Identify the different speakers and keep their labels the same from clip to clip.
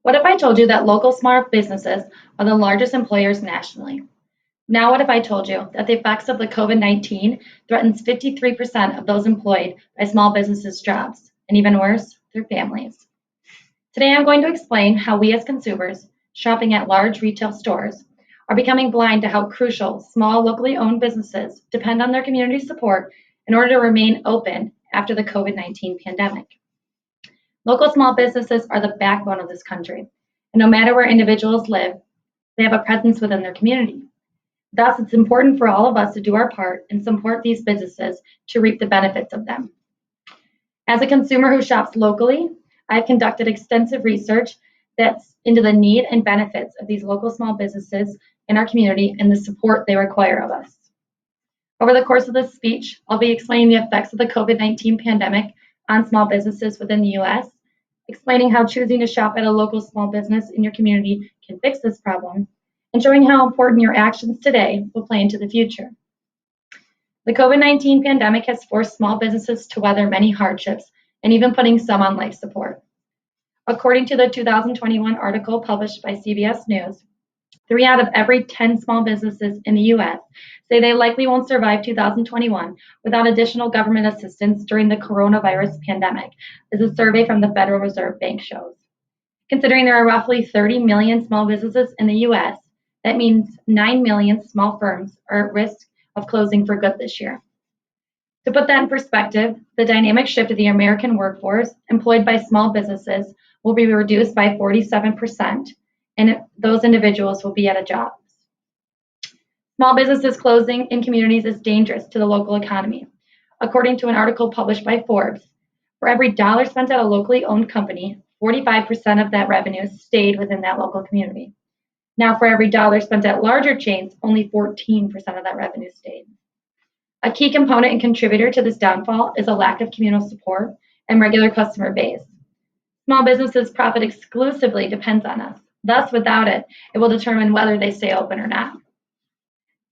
Speaker 1: What if I told you that local small businesses are the largest employers nationally? Now, what if I told you that the effects of the COVID-19 threatens 53% of those employed by small businesses' jobs, and even worse, their families? Today, I'm going to explain how we as consumers shopping at large retail stores are becoming blind to how crucial small locally owned businesses depend on their community support in order to remain open after the COVID-19 pandemic. Local small businesses are the backbone of this country, and no matter where individuals live, they have a presence within their community. Thus, it's important for all of us to do our part and support these businesses to reap the benefits of them. As a consumer who shops locally, I've conducted extensive research that's into the need and benefits of these local small businesses in our community and the support they require of us. Over the course of this speech, I'll be explaining the effects of the COVID-19 pandemic on small businesses within the U.S., explaining how choosing to shop at a local small business in your community can fix this problem, and showing how important your actions today will play into the future. The COVID-19 pandemic has forced small businesses to weather many hardships and even putting some on life support. According to the 2021 article published by CBS News, 3 out of every 10 small businesses in the U.S. say they likely won't survive 2021 without additional government assistance during the coronavirus pandemic, as a survey from the Federal Reserve Bank shows. Considering there are roughly 30 million small businesses in the U.S., that means 9 million small firms are at risk of closing for good this year. To put that in perspective, the dynamic shift of the American workforce employed by small businesses will be reduced by 47%, and those individuals will be out of jobs. Small businesses closing in communities is dangerous to the local economy. According to an article published by Forbes, for every dollar spent at a locally owned company, 45% of that revenue stayed within that local community. Now, for every dollar spent at larger chains, only 14% of that revenue stayed. A key component and contributor to this downfall is a lack of communal support and regular customer base. Small businesses' profit exclusively depends on us. Thus, without it, it will determine whether they stay open or not.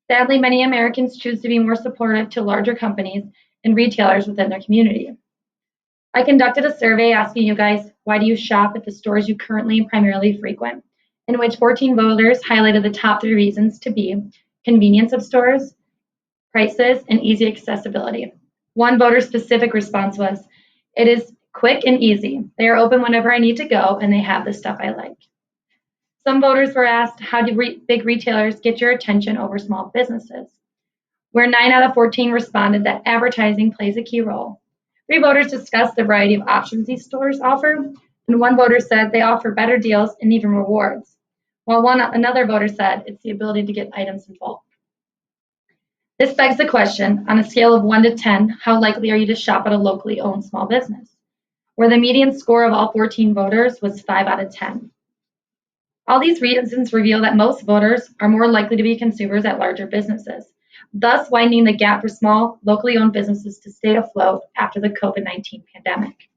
Speaker 1: Sadly, many Americans choose to be more supportive to larger companies and retailers within their community. I conducted a survey asking you guys, why do you shop at the stores you currently and primarily frequent, in which 14 voters highlighted the top 3 reasons to be convenience of stores, prices, and easy accessibility. One voter-specific response was, it is quick and easy. They are open whenever I need to go, and they have the stuff I like. Some voters were asked, how do big retailers get your attention over small businesses? Where 9 out of 14 responded that advertising plays a key role. 3 voters discussed the variety of options these stores offer, and 1 voter said they offer better deals and even rewards, while another voter said it's the ability to get items in bulk. This begs the question, on a scale of 1 to 10, how likely are you to shop at a locally owned small business? Where the median score of all 14 voters was 5 out of 10. All these reasons reveal that most voters are more likely to be consumers at larger businesses, thus widening the gap for small, locally owned businesses to stay afloat after the COVID-19 pandemic.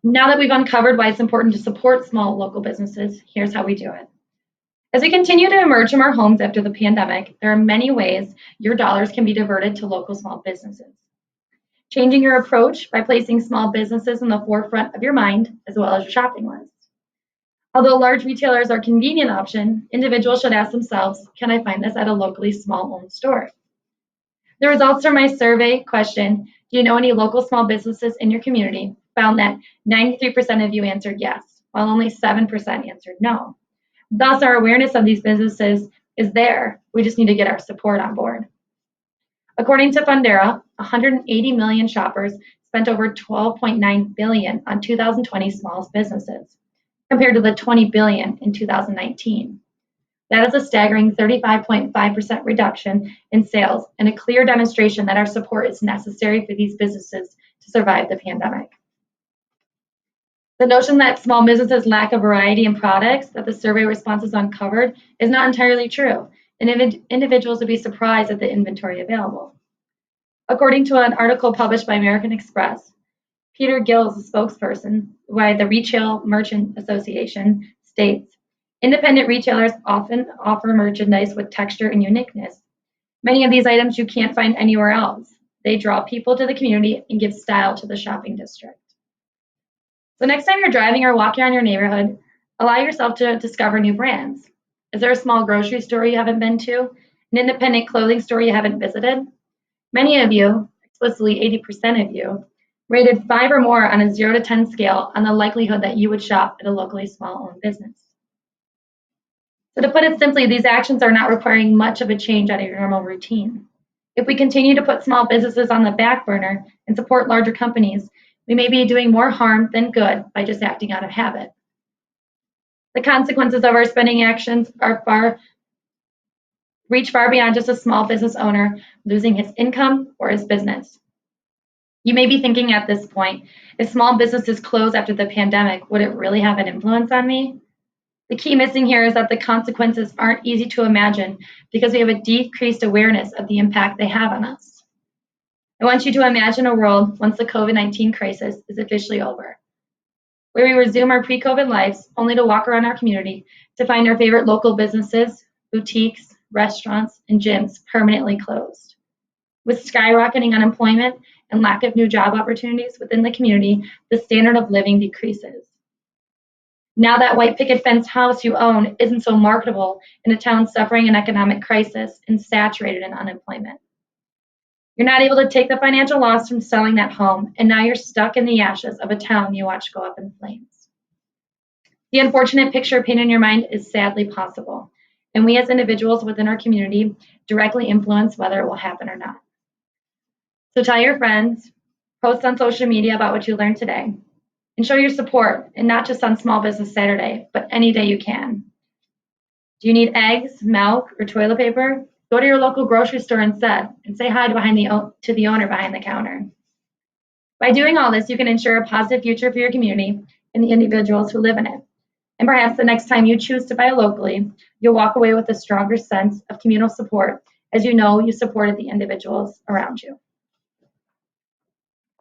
Speaker 1: Now that we've uncovered why it's important to support small local businesses, here's how we do it. As we continue to emerge from our homes after the pandemic, there are many ways your dollars can be diverted to local small businesses. Changing your approach by placing small businesses in the forefront of your mind, as well as your shopping list. Although large retailers are a convenient option, individuals should ask themselves, can I find this at a locally small-owned store? The results from my survey question, do you know any local small businesses in your community, found that 93% of you answered yes, while only 7% answered no. Thus, our awareness of these businesses is there. We just need to get our support on board. According to Fundera, 180 million shoppers spent over $12.9 billion on 2020 small businesses, compared to the $20 billion in 2019. That is a staggering 35.5% reduction in sales and a clear demonstration that our support is necessary for these businesses to survive the pandemic. The notion that small businesses lack a variety in products that the survey responses uncovered is not entirely true, and individuals would be surprised at the inventory available. According to an article published by American Express, Peter Gills, a spokesperson by the Retail Merchant Association, states, independent retailers often offer merchandise with texture and uniqueness. Many of these items you can't find anywhere else. They draw people to the community and give style to the shopping district. So next time you're driving or walking around your neighborhood, allow yourself to discover new brands. Is there a small grocery store you haven't been to? An independent clothing store you haven't visited? Many of you, explicitly 80% of you, rated 5 or more on a 0 to 10 scale on the likelihood that you would shop at a locally small-owned business. So to put it simply, these actions are not requiring much of a change out of your normal routine. If we continue to put small businesses on the back burner and support larger companies, we may be doing more harm than good by just acting out of habit. The consequences of our spending actions reach far beyond just a small business owner losing his income or his business. You may be thinking at this point, if small businesses close after the pandemic, would it really have an influence on me? The key missing here is that the consequences aren't easy to imagine because we have a decreased awareness of the impact they have on us. I want you to imagine a world once the COVID-19 crisis is officially over, where we resume our pre-COVID lives only to walk around our community to find our favorite local businesses, boutiques, restaurants, and gyms permanently closed. With skyrocketing unemployment and lack of new job opportunities within the community, the standard of living decreases. Now that white picket fence house you own isn't so marketable in a town suffering an economic crisis and saturated in unemployment. You're not able to take the financial loss from selling that home, and now you're stuck in the ashes of a town you watch go up in flames. The unfortunate picture painted in your mind is sadly possible, and we as individuals within our community directly influence whether it will happen or not. So tell your friends, post on social media about what you learned today, and show your support, and not just on Small Business Saturday, but any day you can. Do you need eggs, milk, or toilet paper? Go to your local grocery store instead and say hi to the owner behind the counter. By doing all this, you can ensure a positive future for your community and the individuals who live in it. And perhaps the next time you choose to buy locally, you'll walk away with a stronger sense of communal support as you know you supported the individuals around you.